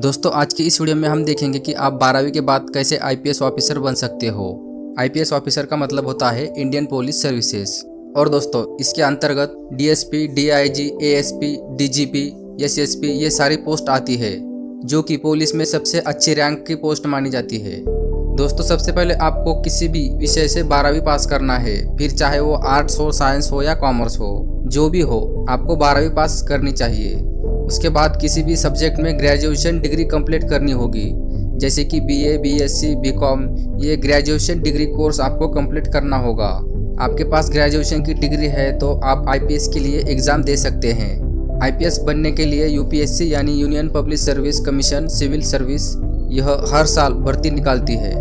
दोस्तों आज की इस वीडियो में हम देखेंगे कि आप 12वीं के बाद कैसे आईपीएस ऑफिसर बन सकते हो। आईपीएस ऑफिसर का मतलब होता है इंडियन पुलिस सर्विसेज। और दोस्तों इसके अंतर्गत DSP, DIG, ASP, DGP, SSP ये सारी पोस्ट आती है जो कि पुलिस में सबसे अच्छी रैंक की पोस्ट मानी जाती है। दोस्तों सबसे पहले आपको किसी भी विषय से 12वीं पास करना है, फिर चाहे वो आर्ट्स हो, साइंस हो या कॉमर्स हो, जो भी हो आपको 12वीं पास करनी चाहिए। उसके बाद किसी भी सब्जेक्ट में ग्रेजुएशन डिग्री कंप्लीट करनी होगी, जैसे कि बीए, बीएससी, बीकॉम, ये ग्रेजुएशन डिग्री कोर्स आपको कंप्लीट करना होगा। आपके पास ग्रेजुएशन की डिग्री है तो आप आईपीएस के लिए एग्ज़ाम दे सकते हैं। आईपीएस बनने के लिए यूपीएससी यानी Union Public Service Commission civil service यह हर साल भर्ती निकालती है।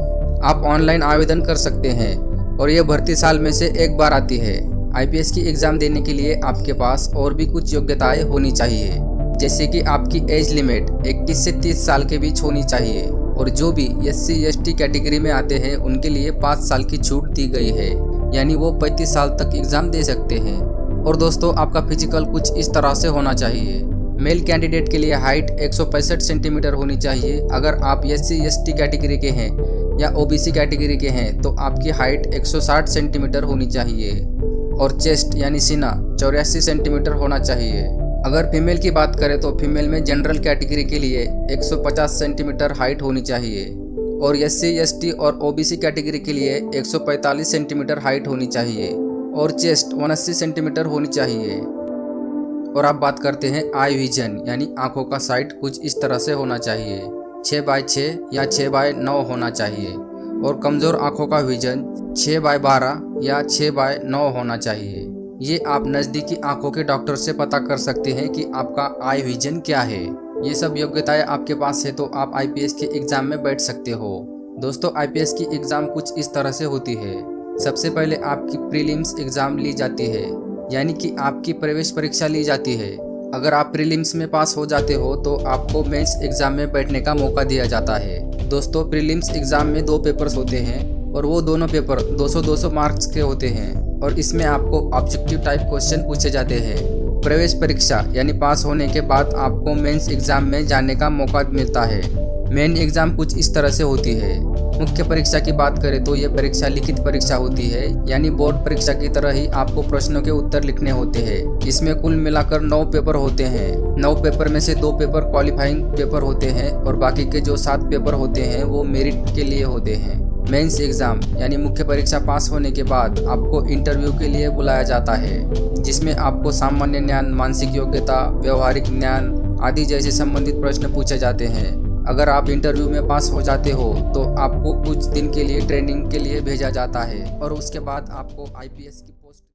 आप ऑनलाइन आवेदन कर सकते हैं और यह भर्ती साल में से एक बार आती है। आईपीएस की एग्ज़ाम देने के लिए आपके पास और भी कुछ योग्यताएं होनी चाहिए, जैसे कि आपकी एज लिमिट 21 से 30 साल के बीच होनी चाहिए और जो भी एससी एसटी कैटेगरी में आते हैं उनके लिए 5 साल की छूट दी गई है, यानी वो 35 साल तक एग्ज़ाम दे सकते हैं। और दोस्तों आपका फिजिकल कुछ इस तरह से होना चाहिए। मेल कैंडिडेट के लिए हाइट 165 सेंटीमीटर होनी चाहिए। अगर आप एससी एसटी कैटेगरी के हैं या ओबीसी कैटेगरी के हैं तो आपकी हाइट 160 सेंटीमीटर होनी चाहिए और चेस्ट यानी सीना 84 सेंटीमीटर होना चाहिए। अगर फीमेल की बात करें तो फीमेल में जनरल कैटेगरी के लिए 150 सेंटीमीटर हाइट होनी चाहिए और एससी एसटी और ओबीसी कैटेगरी के लिए 145 सेंटीमीटर हाइट होनी चाहिए और चेस्ट 79 सेंटीमीटर होनी चाहिए। और आप बात करते हैं आई विजन यानी आंखों का साइट कुछ इस तरह से होना चाहिए, 6/6 या 6/9 होना चाहिए और कमज़ोर आंखों का विजन 6/12 या 6/9 होना चाहिए। ये आप नज़दीकी आंखों के डॉक्टर से पता कर सकते हैं कि आपका आई विजन क्या है। ये सब योग्यताएं आपके पास है तो आप आईपीएस के एग्ज़ाम में बैठ सकते हो। दोस्तों आईपीएस की एग्ज़ाम कुछ इस तरह से होती है। सबसे पहले आपकी प्रीलिम्स एग्ज़ाम ली जाती है, यानी कि आपकी प्रवेश परीक्षा ली जाती है। अगर आप प्रीलिम्स में पास हो जाते हो तो आपको मेंस एग्ज़ाम में बैठने का मौका दिया जाता है। दोस्तों प्रीलिम्स एग्ज़ाम में 2 पेपर्स होते हैं और वो दोनों पेपर 200-200 मार्क्स के होते हैं और इसमें आपको ऑब्जेक्टिव टाइप क्वेश्चन पूछे जाते हैं। प्रवेश परीक्षा यानी पास होने के बाद आपको मेंस एग्ज़ाम में जाने का मौका मिलता है। मेन एग्ज़ाम कुछ इस तरह से होती है। मुख्य परीक्षा की बात करें तो ये परीक्षा लिखित परीक्षा होती है, यानी बोर्ड परीक्षा की तरह ही आपको प्रश्नों के उत्तर लिखने होते हैं। इसमें कुल मिलाकर 9 पेपर होते हैं। 9 पेपर में से 2 पेपर क्वालिफाइंग पेपर होते हैं और बाकी के जो 7 पेपर होते हैं वो मेरिट के लिए होते हैं। मेंस एग्ज़ाम यानी मुख्य परीक्षा पास होने के बाद आपको इंटरव्यू के लिए बुलाया जाता है, जिसमें आपको सामान्य ज्ञान, मानसिक योग्यता, व्यवहारिक ज्ञान आदि जैसे संबंधित प्रश्न पूछे जाते हैं। अगर आप इंटरव्यू में पास हो जाते हो तो आपको कुछ दिन के लिए ट्रेनिंग के लिए भेजा जाता है और उसके बाद आपको आईपीएस की